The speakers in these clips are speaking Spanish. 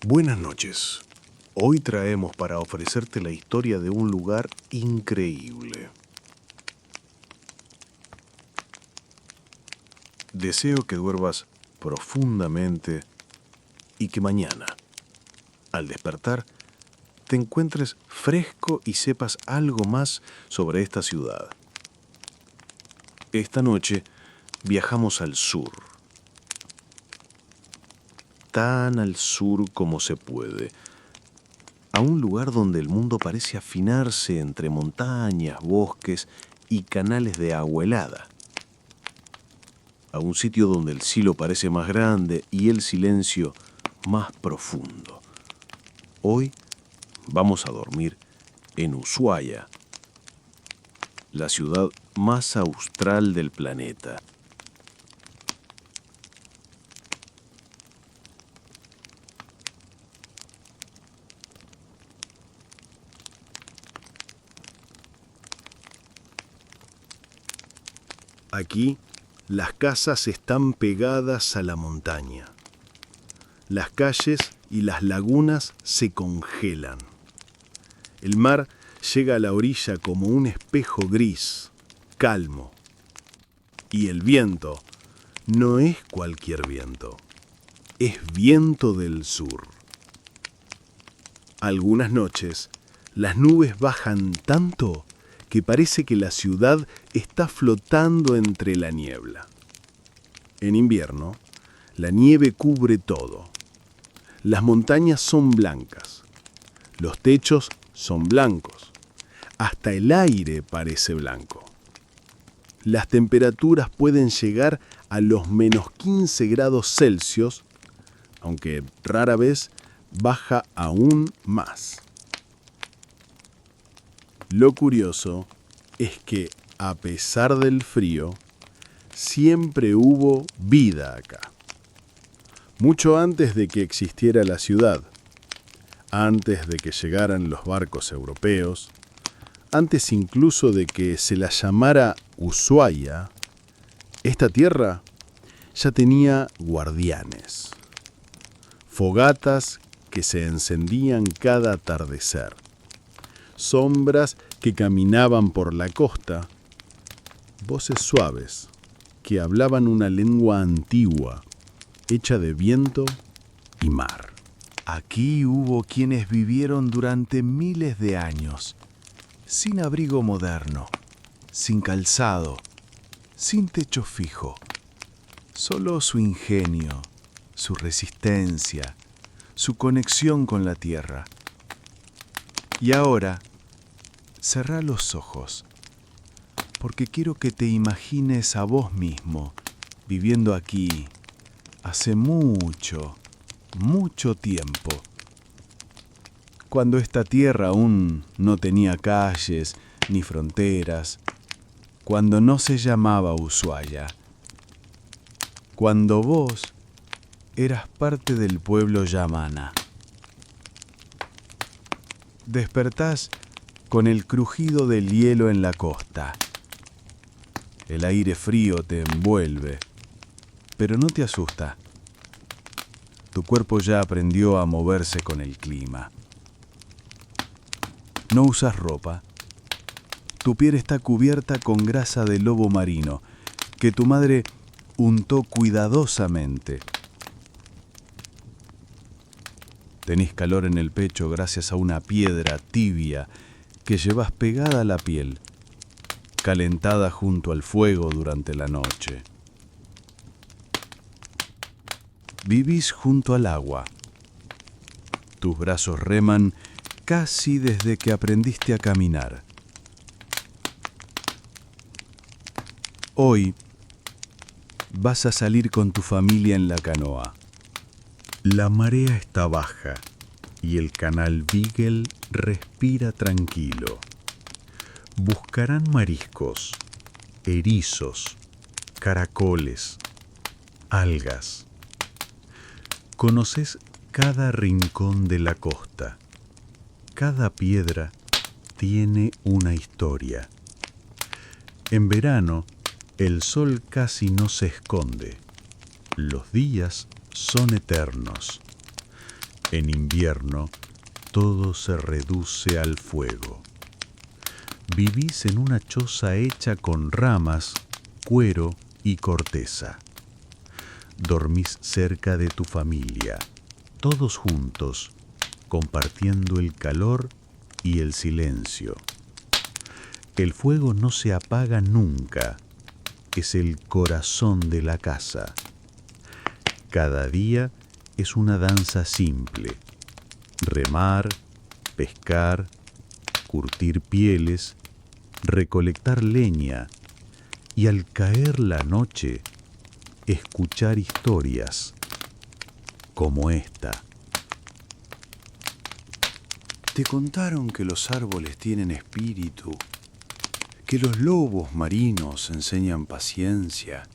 Buenas noches. Hoy traemos para ofrecerte la historia de un lugar increíble. Deseo que duermas profundamente y que mañana, al despertar, te encuentres fresco y sepas algo más sobre esta ciudad. Esta noche viajamos al sur, tan al sur como se puede, a un lugar donde el mundo parece afinarse entre montañas, bosques y canales de agua helada. A un sitio donde el cielo parece más grande y el silencio más profundo. Hoy vamos a dormir en Ushuaia, la ciudad más austral del planeta. Aquí, las casas están pegadas a la montaña. Las calles y las lagunas se congelan. El mar llega a la orilla como un espejo gris, calmo. Y el viento no es cualquier viento, es viento del sur. Algunas noches, las nubes bajan tanto que parece que la ciudad está flotando entre la niebla. En invierno, la nieve cubre todo. Las montañas son blancas, los techos son blancos, hasta el aire parece blanco. Las temperaturas pueden llegar a los menos 15 grados Celsius, aunque rara vez baja aún más. Lo curioso es que, a pesar del frío, siempre hubo vida acá. Mucho antes de que existiera la ciudad, antes de que llegaran los barcos europeos, antes incluso de que se la llamara Ushuaia, esta tierra ya tenía guardianes, fogatas que se encendían cada atardecer, sombras que caminaban por la costa, voces suaves que hablaban una lengua antigua, hecha de viento y mar. Aquí hubo quienes vivieron durante miles de años, sin abrigo moderno, sin calzado, sin techo fijo. Solo su ingenio, su resistencia, su conexión con la tierra. Y ahora, cerrá los ojos, porque quiero que te imagines a vos mismo viviendo aquí hace mucho, mucho tiempo. Cuando esta tierra aún no tenía calles ni fronteras, cuando no se llamaba Ushuaia, cuando vos eras parte del pueblo yamana. Despertás con el crujido del hielo en la costa. El aire frío te envuelve, pero no te asusta. Tu cuerpo ya aprendió a moverse con el clima. No usas ropa. Tu piel está cubierta con grasa de lobo marino, que tu madre untó cuidadosamente. Tenés calor en el pecho gracias a una piedra tibia que llevas pegada a la piel, calentada junto al fuego durante la noche. Vivís junto al agua. Tus brazos reman casi desde que aprendiste a caminar. Hoy vas a salir con tu familia en la canoa. La marea está baja y el canal Beagle respira tranquilo. Buscarán mariscos, erizos, caracoles, algas. Conoces cada rincón de la costa. Cada piedra tiene una historia. En verano, el sol casi no se esconde. Los días son eternos. En invierno, todo se reduce al fuego. Vivís en una choza hecha con ramas, cuero y corteza. Dormís cerca de tu familia, todos juntos, compartiendo el calor y el silencio. El fuego no se apaga nunca, es el corazón de la casa. Cada día es una danza simple: remar, pescar, curtir pieles, recolectar leña y al caer la noche, escuchar historias como esta. Te contaron que los árboles tienen espíritu, que los lobos marinos enseñan paciencia,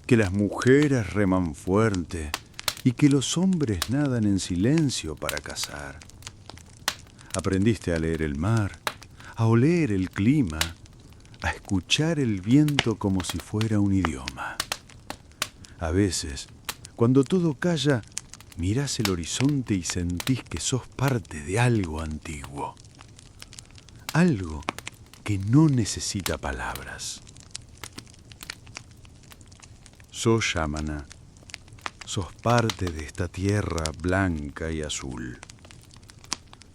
que las mujeres reman fuerte y que los hombres nadan en silencio para cazar. Aprendiste a leer el mar, a oler el clima, a escuchar el viento como si fuera un idioma. A veces, cuando todo calla, mirás el horizonte y sentís que sos parte de algo antiguo. Algo que no necesita palabras. Sos Yamana. Sos parte de esta tierra blanca y azul.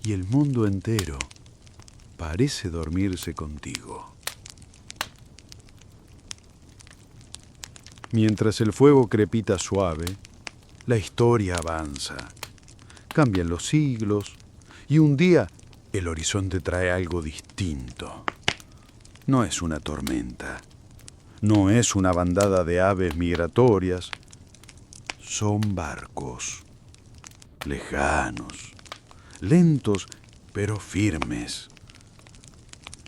Y el mundo entero parece dormirse contigo. Mientras el fuego crepita suave, la historia avanza. Cambian los siglos y un día el horizonte trae algo distinto. No es una tormenta, no es una bandada de aves migratorias. Son barcos, lejanos, lentos pero firmes.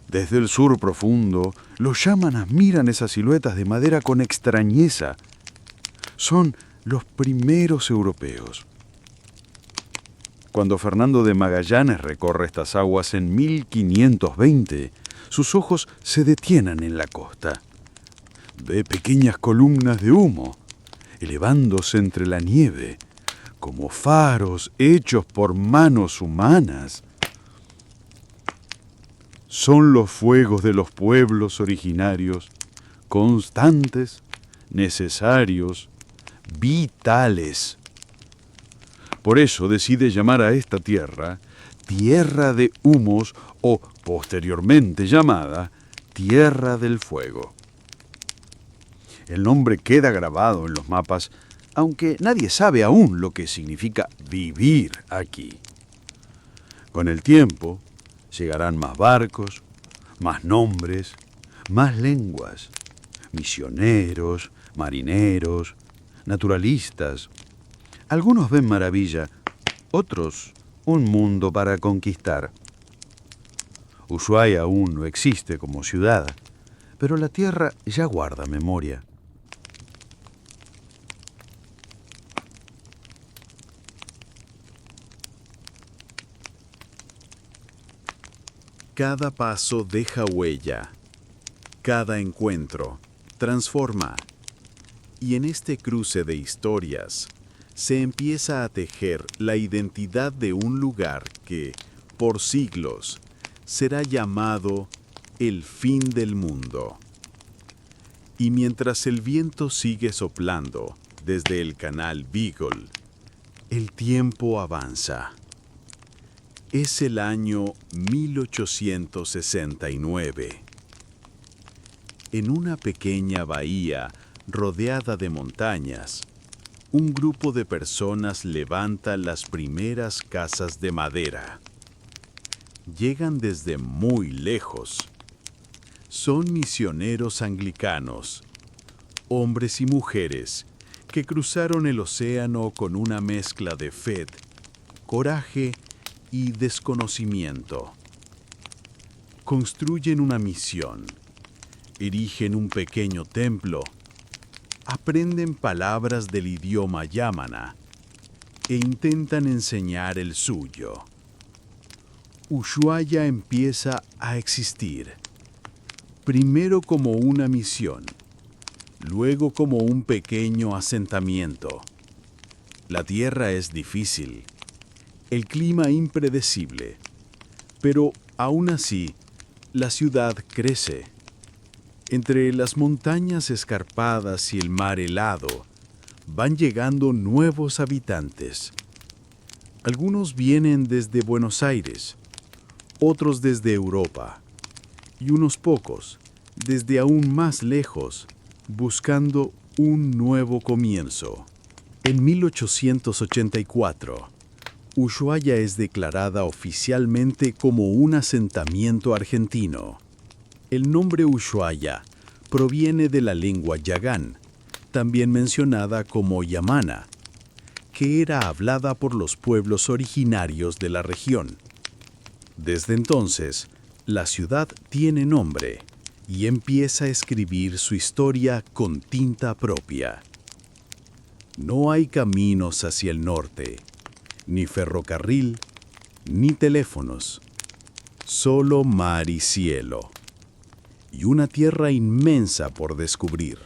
Desde el sur profundo, los yámanas miran esas siluetas de madera con extrañeza. Son los primeros europeos. Cuando Fernando de Magallanes recorre estas aguas en 1520, sus ojos se detienen en la costa. Ve pequeñas columnas de humo, elevándose entre la nieve, como faros hechos por manos humanas. Son los fuegos de los pueblos originarios, constantes, necesarios, vitales. Por eso decide llamar a esta tierra Tierra de Humos o, posteriormente llamada, Tierra del Fuego. El nombre queda grabado en los mapas, aunque nadie sabe aún lo que significa vivir aquí. Con el tiempo, llegarán más barcos, más nombres, más lenguas, misioneros, marineros, naturalistas. Algunos ven maravilla, otros un mundo para conquistar. Ushuaia aún no existe como ciudad, pero la tierra ya guarda memoria. Cada paso deja huella, cada encuentro transforma, y en este cruce de historias se empieza a tejer la identidad de un lugar que, por siglos, será llamado el fin del mundo. Y mientras el viento sigue soplando desde el canal Beagle, el tiempo avanza. Es el año 1869. En una pequeña bahía rodeada de montañas, un grupo de personas levanta las primeras casas de madera. Llegan desde muy lejos. Son misioneros anglicanos, hombres y mujeres que cruzaron el océano con una mezcla de fe, coraje y desconocimiento. Construyen una misión, erigen un pequeño templo, aprenden palabras del idioma yámana e intentan enseñar el suyo. Ushuaia empieza a existir, primero como una misión, luego como un pequeño asentamiento. La tierra es difícil, el clima impredecible. Pero aún así, la ciudad crece. Entre las montañas escarpadas y el mar helado, van llegando nuevos habitantes. Algunos vienen desde Buenos Aires, otros desde Europa, y unos pocos desde aún más lejos, buscando un nuevo comienzo. En 1884, Ushuaia es declarada oficialmente como un asentamiento argentino. El nombre Ushuaia proviene de la lengua yagán, también mencionada como yamana, que era hablada por los pueblos originarios de la región. Desde entonces, la ciudad tiene nombre y empieza a escribir su historia con tinta propia. No hay caminos hacia el norte, ni ferrocarril, ni teléfonos, solo mar y cielo, y una tierra inmensa por descubrir.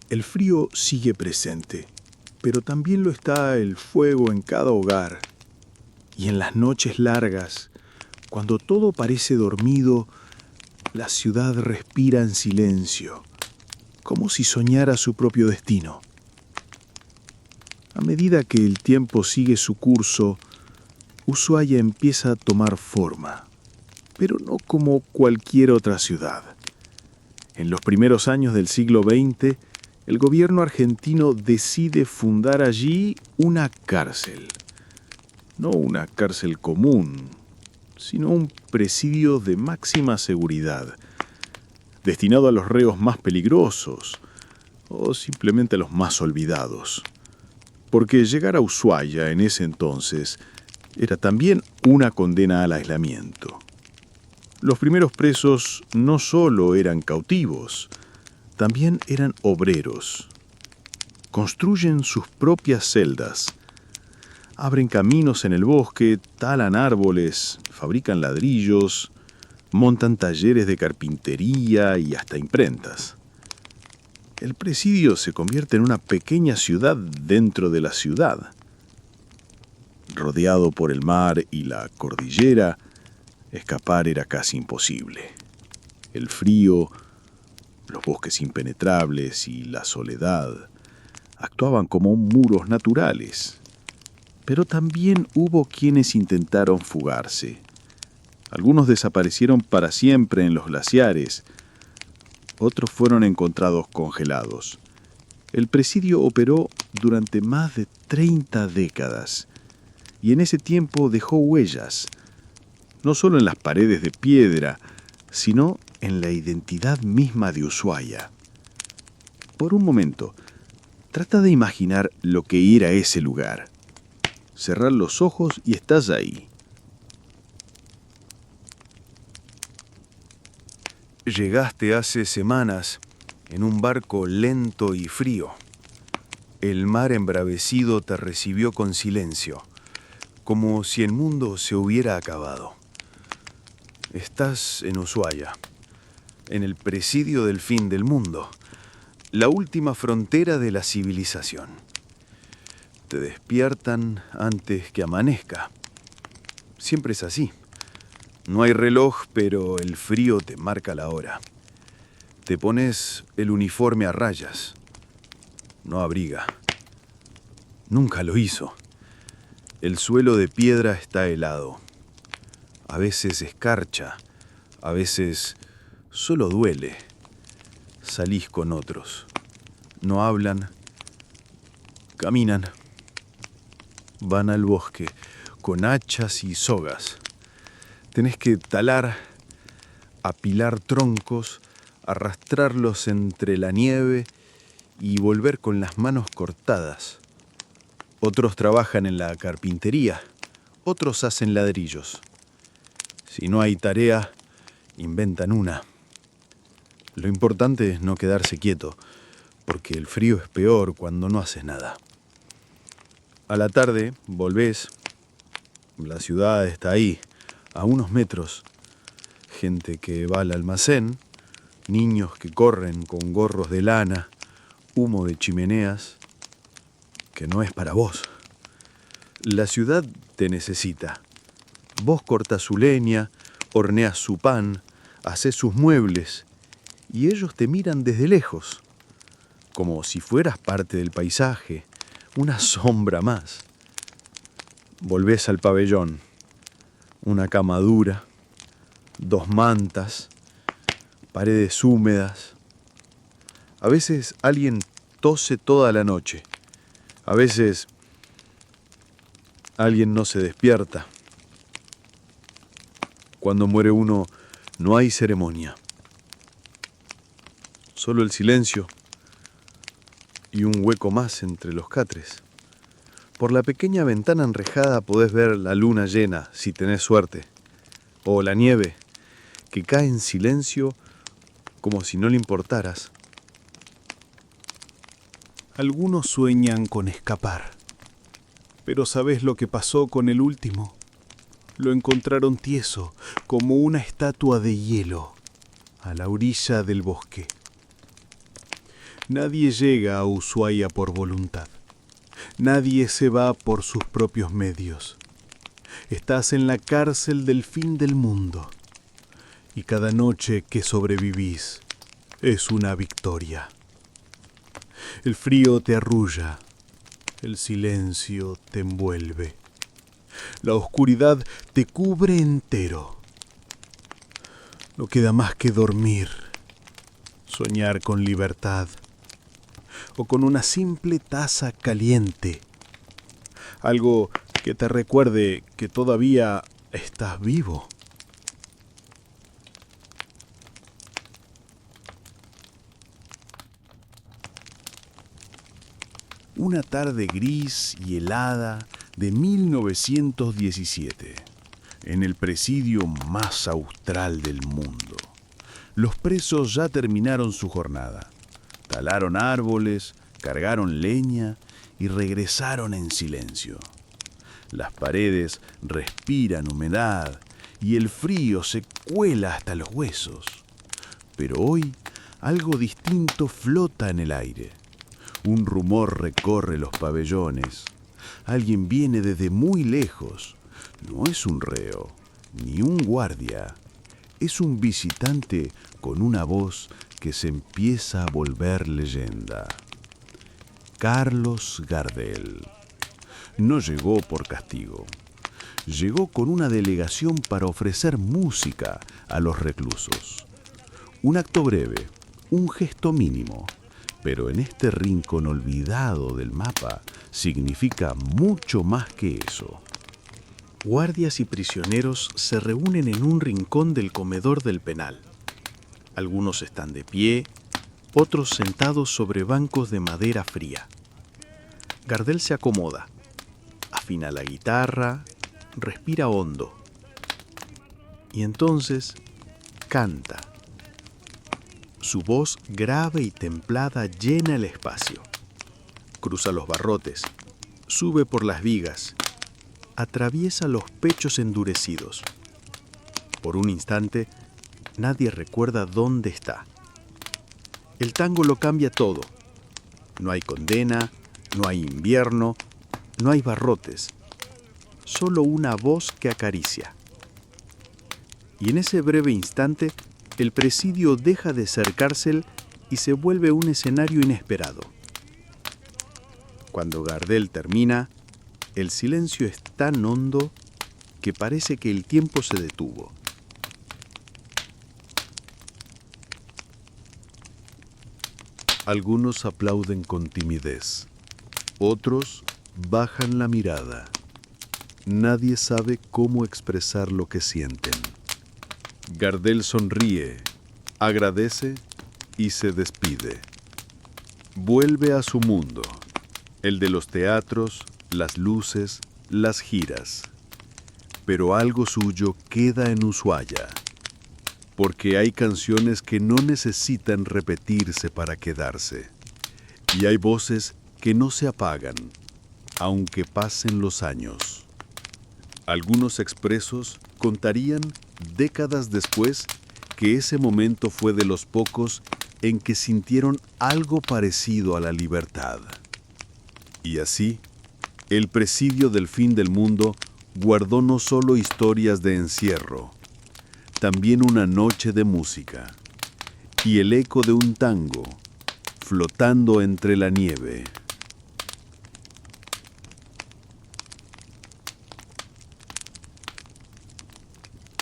El frío sigue presente, pero también lo está el fuego en cada hogar. Y en las noches largas, cuando todo parece dormido, la ciudad respira en silencio, como si soñara su propio destino. A medida que el tiempo sigue su curso, Ushuaia empieza a tomar forma, pero no como cualquier otra ciudad. En los primeros años del siglo XX, el gobierno argentino decide fundar allí una cárcel. No una cárcel común, sino un presidio de máxima seguridad, destinado a los reos más peligrosos o simplemente a los más olvidados. Porque llegar a Ushuaia en ese entonces era también una condena al aislamiento. Los primeros presos no solo eran cautivos, también eran obreros. Construyen sus propias celdas, abren caminos en el bosque, talan árboles, fabrican ladrillos, montan talleres de carpintería y hasta imprentas. El presidio se convierte en una pequeña ciudad dentro de la ciudad. Rodeado por el mar y la cordillera, escapar era casi imposible. El frío, los bosques impenetrables y la soledad actuaban como muros naturales. Pero también hubo quienes intentaron fugarse. Algunos desaparecieron para siempre en los glaciares. Otros fueron encontrados congelados. El presidio operó durante más de 30 décadas y en ese tiempo dejó huellas, no solo en las paredes de piedra, sino en la identidad misma de Ushuaia. Por un momento, trata de imaginar lo que era ese lugar. Cerrar los ojos y estás ahí. Llegaste hace semanas en un barco lento y frío. El mar embravecido te recibió con silencio, como si el mundo se hubiera acabado. Estás en Ushuaia, en el presidio del fin del mundo, la última frontera de la civilización. Te despiertan antes que amanezca. Siempre es así. No hay reloj, pero el frío te marca la hora. Te pones el uniforme a rayas. No abriga. Nunca lo hizo. El suelo de piedra está helado. A veces escarcha, a veces solo duele. Salís con otros. No hablan, caminan. Van al bosque con hachas y sogas. Tenés que talar, apilar troncos, arrastrarlos entre la nieve y volver con las manos cortadas. Otros trabajan en la carpintería, otros hacen ladrillos. Si no hay tarea, inventan una. Lo importante es no quedarse quieto, porque el frío es peor cuando no haces nada. A la tarde volvés, la ciudad está ahí, a unos metros. Gente que va al almacén, niños que corren con gorros de lana, humo de chimeneas, que no es para vos. La ciudad te necesita. Vos cortás su leña, horneás su pan, hacés sus muebles, y ellos te miran desde lejos, como si fueras parte del paisaje, una sombra más. Volvés al pabellón, una cama dura, 2 mantas, paredes húmedas. A veces alguien tose toda la noche. A veces alguien no se despierta. Cuando muere uno, no hay ceremonia. Solo el silencio y un hueco más entre los catres. Por la pequeña ventana enrejada podés ver la luna llena, si tenés suerte, o la nieve, que cae en silencio como si no le importaras. Algunos sueñan con escapar, pero ¿sabés lo que pasó con el último? Lo encontraron tieso, como una estatua de hielo, a la orilla del bosque. Nadie llega a Ushuaia por voluntad. Nadie se va por sus propios medios. Estás en la cárcel del fin del mundo, y cada noche que sobrevivís es una victoria. El frío te arrulla, el silencio te envuelve, la oscuridad te cubre entero. No queda más que dormir, soñar con libertad o con una simple taza caliente, algo que te recuerde que todavía estás vivo. Una tarde gris y helada de 1917, en el presidio más austral del mundo. Los presos ya terminaron su jornada. Talaron árboles, cargaron leña y regresaron en silencio. Las paredes respiran humedad y el frío se cuela hasta los huesos. Pero hoy algo distinto flota en el aire. Un rumor recorre los pabellones. Alguien viene desde muy lejos. No es un reo, ni un guardia. Es un visitante con una voz que se empieza a volver leyenda. Carlos Gardel. No llegó por castigo. Llegó con una delegación para ofrecer música a los reclusos. Un acto breve, un gesto mínimo. Pero en este rincón olvidado del mapa significa mucho más que eso. Guardias y prisioneros se reúnen en un rincón del comedor del penal. Algunos están de pie, otros sentados sobre bancos de madera fría. Gardel se acomoda, afina la guitarra, respira hondo y entonces canta. Su voz grave y templada llena el espacio. Cruza los barrotes, sube por las vigas, atraviesa los pechos endurecidos. Por un instante, nadie recuerda dónde está. El tango lo cambia todo. No hay condena, no hay invierno, no hay barrotes. Solo una voz que acaricia. Y en ese breve instante, el presidio deja de ser cárcel y se vuelve un escenario inesperado. Cuando Gardel termina, el silencio es tan hondo que parece que el tiempo se detuvo. Algunos aplauden con timidez, otros bajan la mirada. Nadie sabe cómo expresar lo que sienten. Gardel sonríe, agradece y se despide. Vuelve a su mundo, el de los teatros, las luces, las giras. Pero algo suyo queda en Ushuaia, porque hay canciones que no necesitan repetirse para quedarse. Y hay voces que no se apagan, aunque pasen los años. Algunos expresos contarían décadas después que ese momento fue de los pocos en que sintieron algo parecido a la libertad. Y así, El presidio del fin del mundo guardó no solo historias de encierro, también una noche de música y el eco de un tango flotando entre la nieve.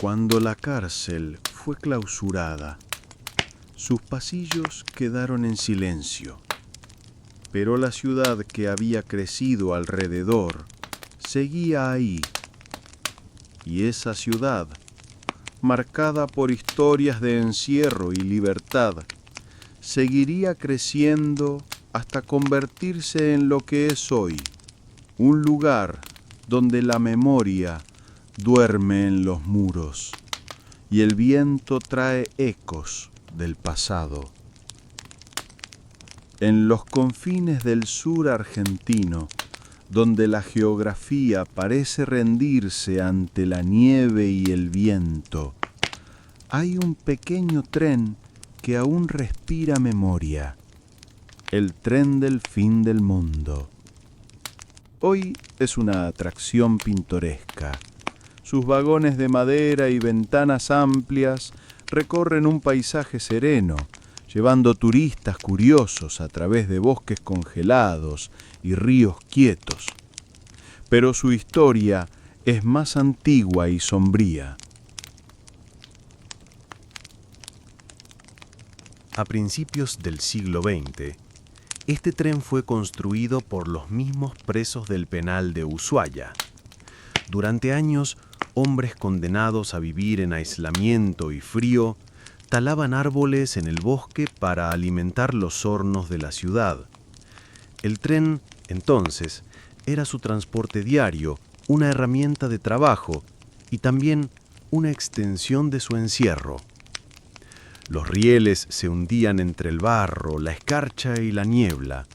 Cuando la cárcel fue clausurada, sus pasillos quedaron en silencio, pero la ciudad que había crecido alrededor seguía ahí, y esa ciudad, marcada por historias de encierro y libertad, seguiría creciendo hasta convertirse en lo que es hoy, un lugar donde la memoria duerme en los muros y el viento trae ecos del pasado. En los confines del sur argentino, donde la geografía parece rendirse ante la nieve y el viento, hay un pequeño tren que aún respira memoria, el tren del fin del mundo. Hoy es una atracción pintoresca. Sus vagones de madera y ventanas amplias recorren un paisaje sereno, llevando turistas curiosos a través de bosques congelados y ríos quietos. Pero su historia es más antigua y sombría. A principios del siglo XX, este tren fue construido por los mismos presos del penal de Ushuaia. Durante años, hombres condenados a vivir en aislamiento y frío talaban árboles en el bosque para alimentar los hornos de la ciudad. El tren, entonces, era su transporte diario, una herramienta de trabajo y también una extensión de su encierro. Los rieles se hundían entre el barro, la escarcha y la niebla.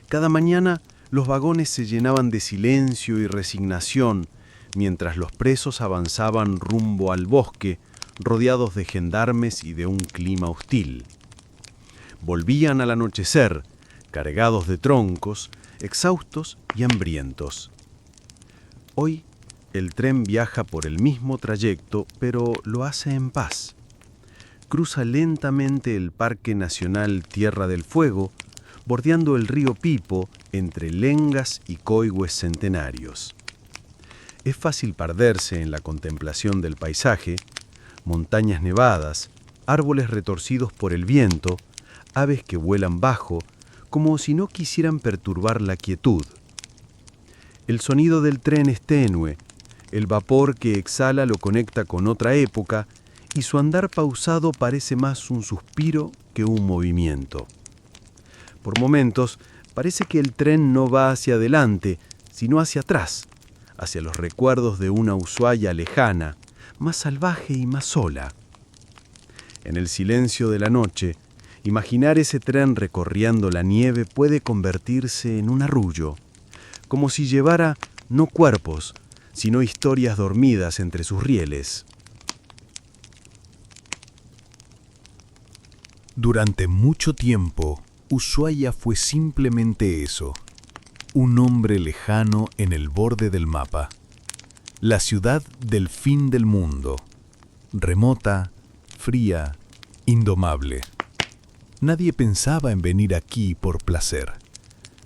Cada mañana los vagones se llenaban de silencio y resignación, mientras los presos avanzaban rumbo al bosque, rodeados de gendarmes y de un clima hostil. Volvían al anochecer, cargados de troncos, exhaustos y hambrientos. Hoy, el tren viaja por el mismo trayecto, pero lo hace en paz. Cruza lentamente el Parque Nacional Tierra del Fuego, bordeando el río Pipo entre lengas y coigües centenarios. Es fácil perderse en la contemplación del paisaje, montañas nevadas, árboles retorcidos por el viento, aves que vuelan bajo, como si no quisieran perturbar la quietud. El sonido del tren es tenue, el vapor que exhala lo conecta con otra época y su andar pausado parece más un suspiro que un movimiento. Por momentos parece que el tren no va hacia adelante, sino hacia atrás, hacia los recuerdos de una Ushuaia lejana, más salvaje y más sola. En el silencio de la noche, imaginar ese tren recorriendo la nieve puede convertirse en un arrullo, como si llevara no cuerpos, sino historias dormidas entre sus rieles. Durante mucho tiempo, Ushuaia fue simplemente eso, un nombre lejano en el borde del mapa. La ciudad del fin del mundo, remota, fría, indomable. Nadie pensaba en venir aquí por placer.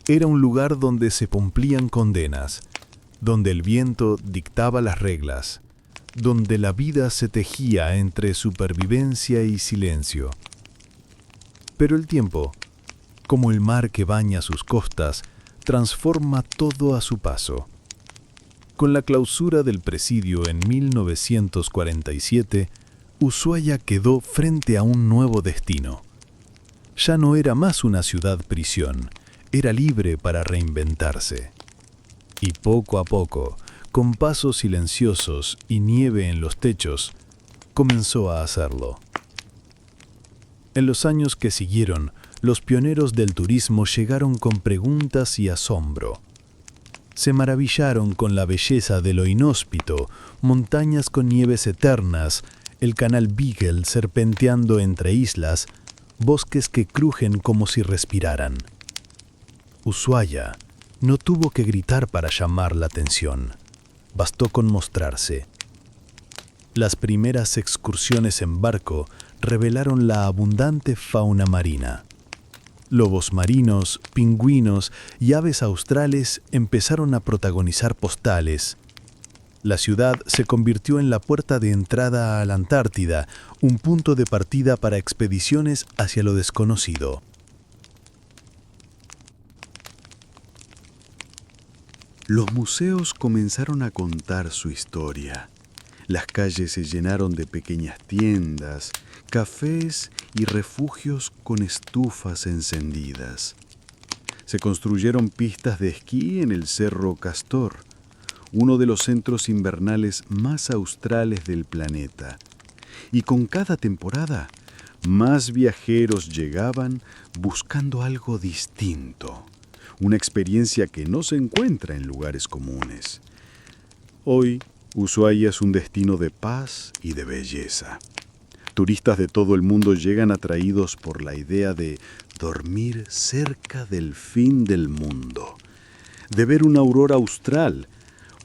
Era un lugar donde se cumplían condenas, donde el viento dictaba las reglas, donde la vida se tejía entre supervivencia y silencio. Pero el tiempo, como el mar que baña sus costas, transforma todo a su paso. Con la clausura del presidio en 1947, Ushuaia quedó frente a un nuevo destino. Ya no era más una ciudad-prisión, era libre para reinventarse. Y poco a poco, con pasos silenciosos y nieve en los techos, comenzó a hacerlo. En los años que siguieron, los pioneros del turismo llegaron con preguntas y asombro. Se maravillaron con la belleza de lo inhóspito, montañas con nieves eternas, el canal Beagle serpenteando entre islas, bosques que crujen como si respiraran. Ushuaia No tuvo que gritar para llamar la atención. Bastó con mostrarse. Las primeras excursiones en barco revelaron la abundante fauna marina. Lobos marinos, pingüinos y aves australes empezaron a protagonizar postales. La ciudad se convirtió en la puerta de entrada a la Antártida, un punto de partida para expediciones hacia lo desconocido. Los museos comenzaron a contar su historia. Las calles se llenaron de pequeñas tiendas, cafés y refugios con estufas encendidas. Se construyeron pistas de esquí en el Cerro Castor, uno de los centros invernales más australes del planeta. Y con cada temporada, más viajeros llegaban buscando algo distinto, una experiencia que no se encuentra en lugares comunes. Hoy, Ushuaia es un destino de paz y de belleza. Turistas de todo el mundo llegan atraídos por la idea de dormir cerca del fin del mundo, de ver una aurora austral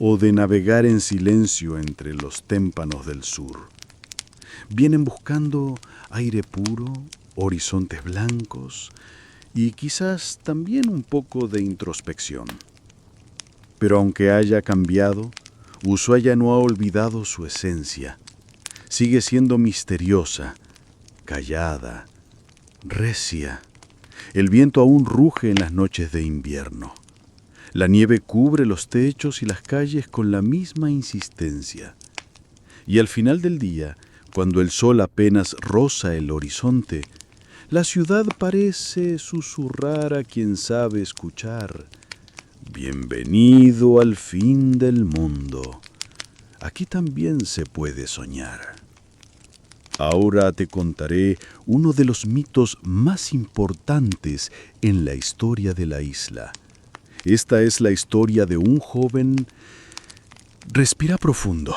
o de navegar en silencio entre los témpanos del sur. Vienen buscando aire puro, horizontes blancos y quizás también un poco de introspección. Pero aunque haya cambiado, Ushuaia no ha olvidado su esencia. Sigue siendo misteriosa, callada, recia. El viento aún ruge en las noches de invierno. La nieve cubre los techos y las calles con la misma insistencia. Y al final del día, cuando el sol apenas roza el horizonte, la ciudad parece susurrar a quien sabe escuchar: bienvenido al fin del mundo. Aquí también se puede soñar. Ahora te contaré uno de los mitos más importantes en la historia de la isla. Esta es la historia de un joven. Respira profundo.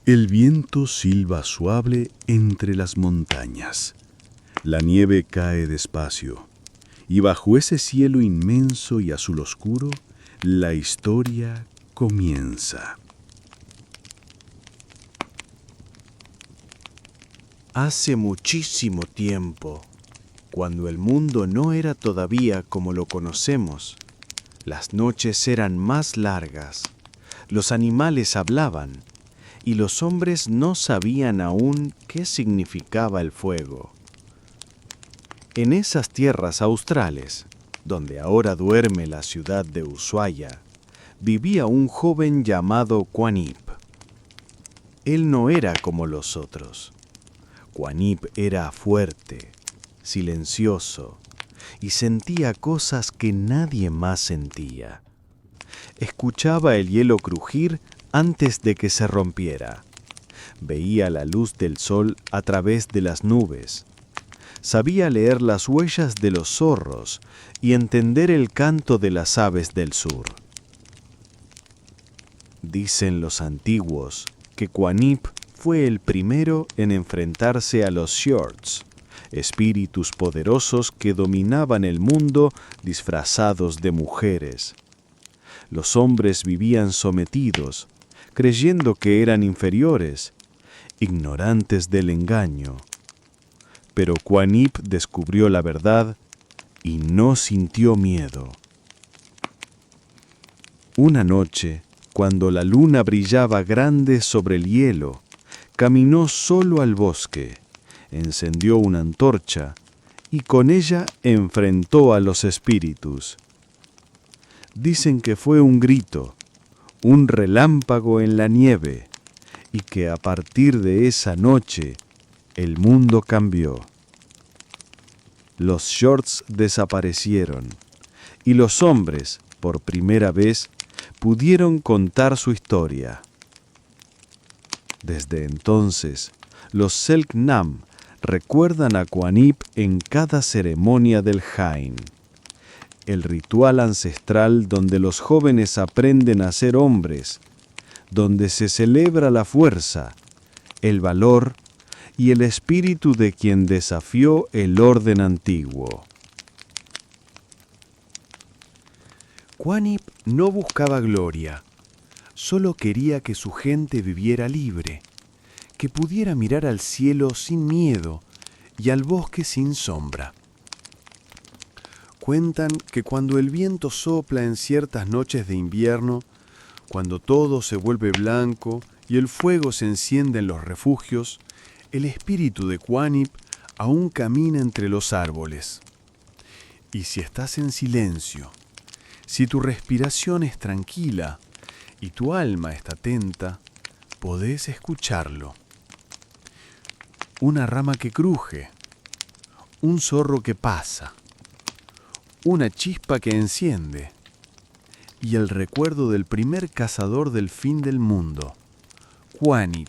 El viento silba suave entre las montañas. La nieve cae despacio. Y bajo ese cielo inmenso y azul oscuro, la historia comienza. Hace muchísimo tiempo, cuando el mundo no era todavía como lo conocemos, las noches eran más largas, los animales hablaban y los hombres no sabían aún qué significaba el fuego. En esas tierras australes, donde ahora duerme la ciudad de Ushuaia, vivía un joven llamado Quanip. Él no era como los otros. Quanip era fuerte, silencioso y sentía cosas que nadie más sentía. Escuchaba el hielo crujir antes de que se rompiera. Veía la luz del sol a través de las nubes. Sabía leer las huellas de los zorros y entender el canto de las aves del sur. Dicen los antiguos que Quanip fue el primero en enfrentarse a los Shorts, espíritus poderosos que dominaban el mundo disfrazados de mujeres. Los hombres vivían sometidos, creyendo que eran inferiores, ignorantes del engaño. Pero Quanip descubrió la verdad y no sintió miedo. Una noche, cuando la luna brillaba grande sobre el hielo, caminó solo al bosque, encendió una antorcha y con ella enfrentó a los espíritus. Dicen que fue un grito, un relámpago en la nieve, y que a partir de esa noche el mundo cambió. Los Shorts desaparecieron y los hombres, por primera vez, pudieron contar su historia. Desde entonces, los Selknam recuerdan a Quanip en cada ceremonia del Jain, el ritual ancestral donde los jóvenes aprenden a ser hombres, donde se celebra la fuerza, el valor y el espíritu de quien desafió el orden antiguo. Qanip no buscaba gloria, solo quería que su gente viviera libre, que pudiera mirar al cielo sin miedo y al bosque sin sombra. Cuentan que cuando el viento sopla en ciertas noches de invierno, cuando todo se vuelve blanco y el fuego se enciende en los refugios, el espíritu de Qanip aún camina entre los árboles. Y si estás en silencio, si tu respiración es tranquila y tu alma está atenta, podés escucharlo. Una rama que cruje, un zorro que pasa, una chispa que enciende y el recuerdo del primer cazador del fin del mundo, Qanip.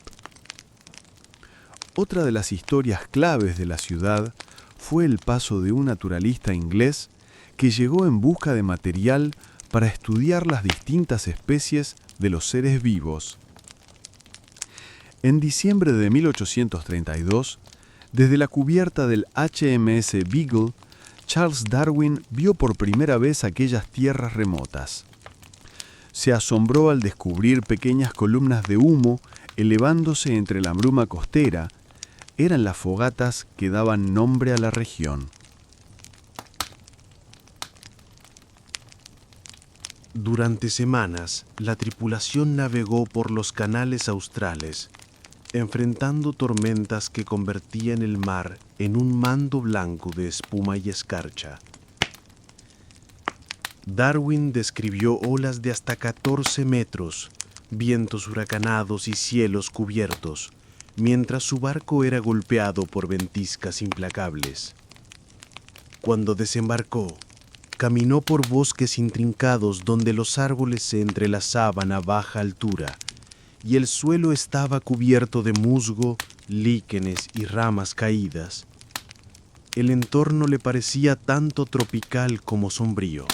Otra de las historias claves de la ciudad fue el paso de un naturalista inglés que llegó en busca de material para estudiar las distintas especies de los seres vivos. En diciembre de 1832, desde la cubierta del HMS Beagle, Charles Darwin vio por primera vez aquellas tierras remotas. Se asombró al descubrir pequeñas columnas de humo elevándose entre la bruma costera. Eran las fogatas que daban nombre a la región. Durante semanas, la tripulación navegó por los canales australes, enfrentando tormentas que convertían el mar en un mando blanco de espuma y escarcha. Darwin describió olas de hasta 14 metros, vientos huracanados y cielos cubiertos, mientras su barco era golpeado por ventiscas implacables. Cuando desembarcó, caminó por bosques intrincados donde los árboles se entrelazaban a baja altura y el suelo estaba cubierto de musgo, líquenes y ramas caídas. El entorno le parecía tanto tropical como sombrío,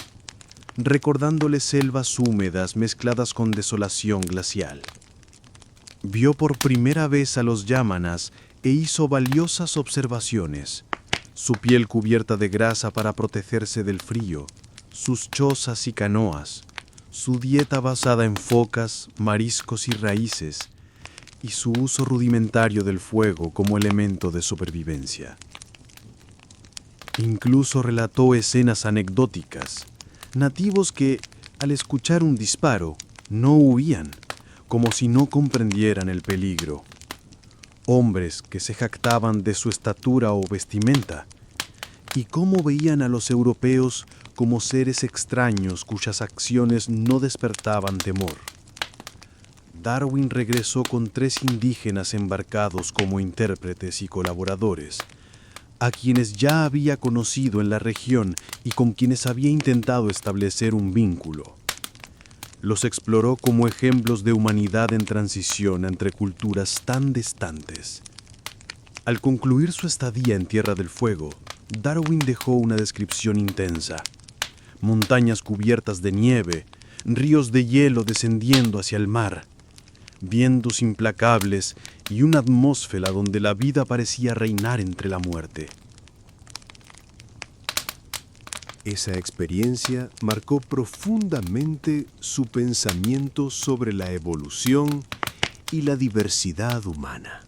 recordándole selvas húmedas mezcladas con desolación glacial. Vio por primera vez a los yámanas e hizo valiosas observaciones. Su piel cubierta de grasa para protegerse del frío, sus chozas y canoas, su dieta basada en focas, mariscos y raíces, y su uso rudimentario del fuego como elemento de supervivencia. Incluso relató escenas anecdóticas, nativos que, al escuchar un disparo, no huían, como si no comprendieran el peligro. Hombres que se jactaban de su estatura o vestimenta, y cómo veían a los europeos como seres extraños cuyas acciones no despertaban temor. Darwin regresó con 3 indígenas embarcados como intérpretes y colaboradores, a quienes ya había conocido en la región y con quienes había intentado establecer un vínculo. Los exploró como ejemplos de humanidad en transición entre culturas tan distantes. Al concluir su estadía en Tierra del Fuego, Darwin dejó una descripción intensa. Montañas cubiertas de nieve, ríos de hielo descendiendo hacia el mar, vientos implacables y una atmósfera donde la vida parecía reinar entre la muerte. Esa experiencia marcó profundamente su pensamiento sobre la evolución y la diversidad humana.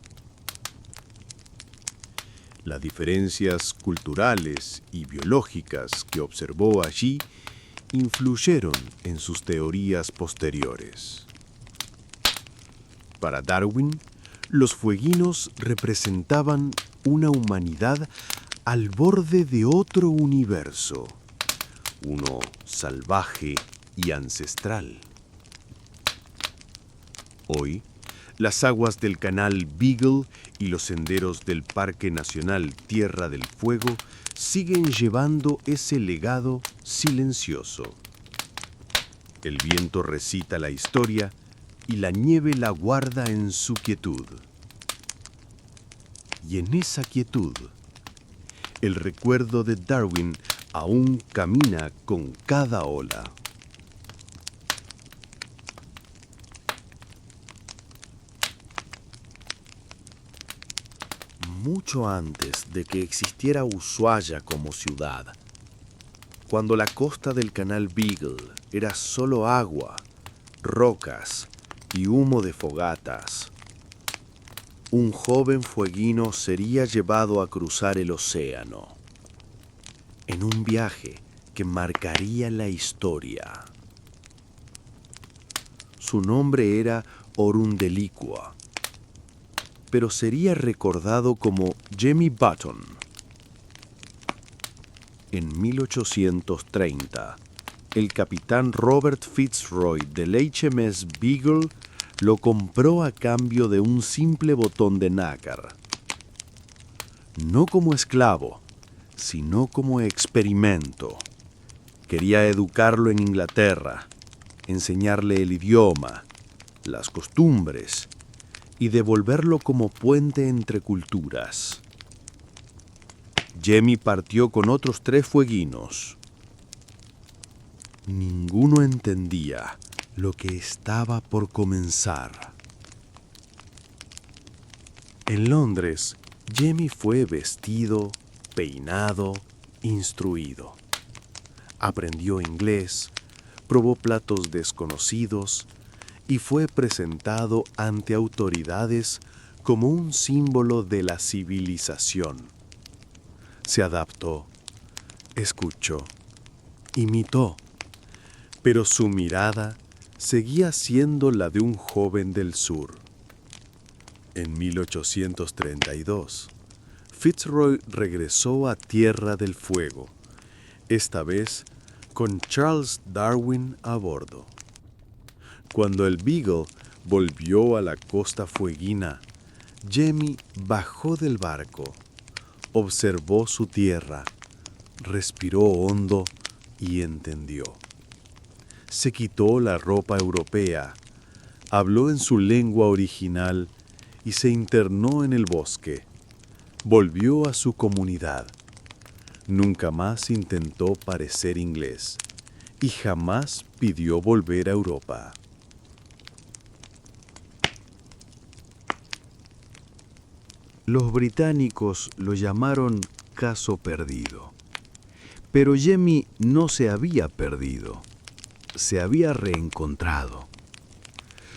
Las diferencias culturales y biológicas que observó allí influyeron en sus teorías posteriores. Para Darwin, los fueguinos representaban una humanidad al borde de otro universo, uno salvaje y ancestral. Hoy, las aguas del canal Beagle y los senderos del Parque Nacional Tierra del Fuego siguen llevando ese legado silencioso. El viento recita la historia y la nieve la guarda en su quietud. Y en esa quietud, el recuerdo de Darwin aún camina con cada ola. Mucho antes de que existiera Ushuaia como ciudad, cuando la costa del canal Beagle era solo agua, rocas y humo de fogatas. Un joven fueguino sería llevado a cruzar el océano en un viaje que marcaría la historia. Su nombre era Orundelicua, pero sería recordado como Jemmy Button. En 1830, el capitán Robert Fitzroy del HMS Beagle lo compró a cambio de un simple botón de nácar. No como esclavo, sino como experimento. Quería educarlo en Inglaterra, enseñarle el idioma, las costumbres y devolverlo como puente entre culturas. Jemmy partió con otros 3 fueguinos. Ninguno entendía lo que estaba por comenzar. En Londres, Jemmy fue vestido, peinado, instruido. Aprendió inglés, probó platos desconocidos y fue presentado ante autoridades como un símbolo de la civilización. Se adaptó, escuchó, imitó, pero su mirada seguía siendo la de un joven del sur. En 1832, Fitzroy regresó a Tierra del Fuego, esta vez con Charles Darwin a bordo. Cuando el Beagle volvió a la costa fueguina, Jemmy bajó del barco, observó su tierra, respiró hondo y entendió. Se quitó la ropa europea, habló en su lengua original y se internó en el bosque. Volvió a su comunidad. Nunca más intentó parecer inglés y jamás pidió volver a Europa. Los británicos lo llamaron caso perdido. Pero Jemmy no se había perdido, se había reencontrado.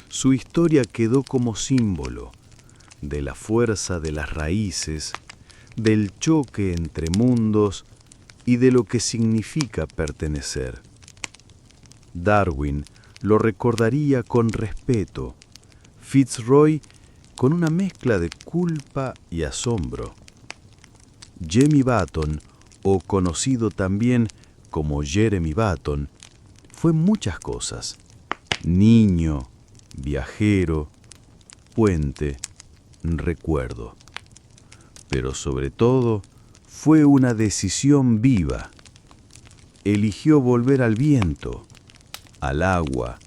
Su historia quedó como símbolo de la fuerza de las raíces, del choque entre mundos y de lo que significa pertenecer. Darwin lo recordaría con respeto, Fitzroy con una mezcla de culpa y asombro. Jemmy Button, o conocido también como Jeremy Button, fue muchas cosas: niño, viajero, puente, recuerdo. Pero sobre todo, fue una decisión viva. Eligió volver al viento, al agua,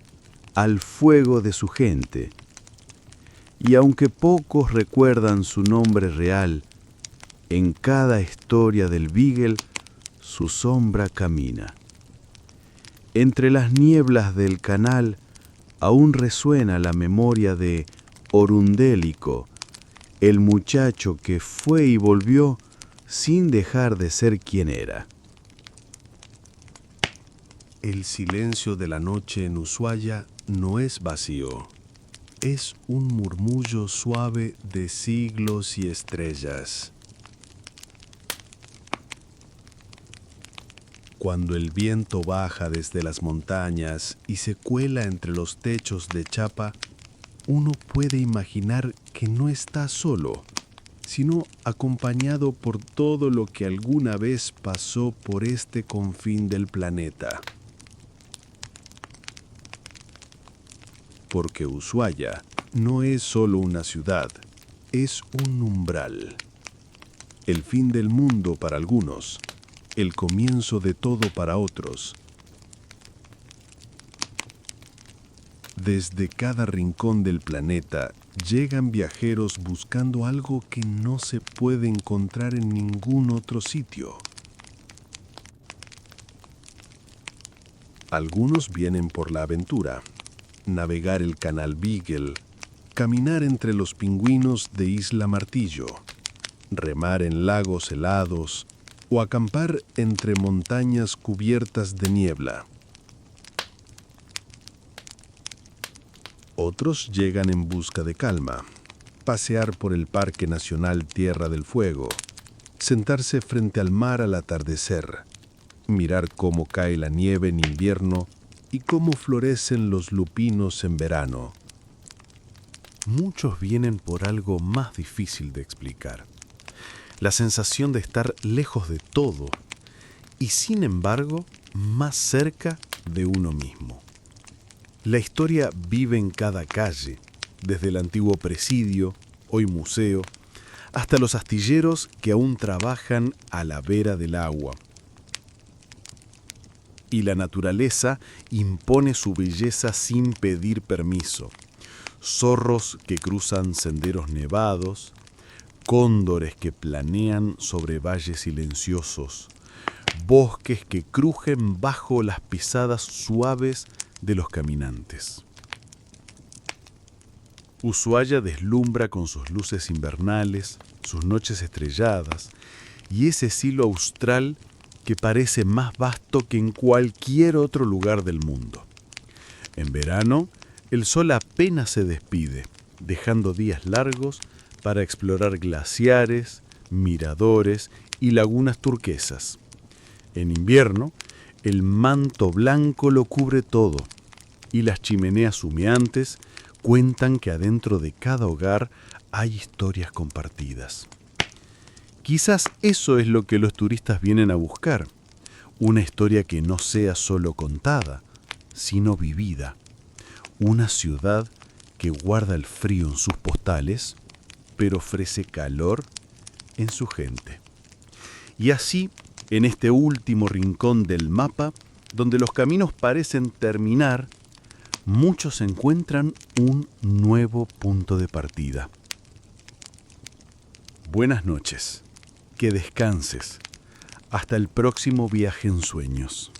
al fuego de su gente. Y aunque pocos recuerdan su nombre real, en cada historia del Beagle su sombra camina. Entre las nieblas del canal aún resuena la memoria de Orundelicua, el muchacho que fue y volvió sin dejar de ser quien era. El silencio de la noche en Ushuaia no es vacío. Es un murmullo suave de siglos y estrellas. Cuando el viento baja desde las montañas y se cuela entre los techos de chapa, uno puede imaginar que no está solo, sino acompañado por todo lo que alguna vez pasó por este confín del planeta. Porque Ushuaia no es solo una ciudad, es un umbral. El fin del mundo para algunos, el comienzo de todo para otros. Desde cada rincón del planeta llegan viajeros buscando algo que no se puede encontrar en ningún otro sitio. Algunos vienen por la aventura, navegar el canal Beagle, caminar entre los pingüinos de Isla Martillo, remar en lagos helados o acampar entre montañas cubiertas de niebla. Otros llegan en busca de calma, pasear por el Parque Nacional Tierra del Fuego, sentarse frente al mar al atardecer, mirar cómo cae la nieve en invierno y cómo florecen los lupinos en verano. Muchos vienen por algo más difícil de explicar: la sensación de estar lejos de todo y, sin embargo, más cerca de uno mismo. La historia vive en cada calle, desde el antiguo presidio, hoy museo, hasta los astilleros que aún trabajan a la vera del agua. Y la naturaleza impone su belleza sin pedir permiso. Zorros que cruzan senderos nevados, cóndores que planean sobre valles silenciosos, bosques que crujen bajo las pisadas suaves de los caminantes. Ushuaia deslumbra con sus luces invernales, sus noches estrelladas y ese cielo austral que parece más vasto que en cualquier otro lugar del mundo. En verano, el sol apenas se despide, dejando días largos para explorar glaciares, miradores y lagunas turquesas. En invierno, el manto blanco lo cubre todo, y las chimeneas humeantes cuentan que adentro de cada hogar hay historias compartidas. Quizás eso es lo que los turistas vienen a buscar, una historia que no sea solo contada, sino vivida. Una ciudad que guarda el frío en sus postales, pero ofrece calor en su gente. Y así, en este último rincón del mapa, donde los caminos parecen terminar, muchos encuentran un nuevo punto de partida. Buenas noches, que descanses. Hasta el próximo viaje en sueños.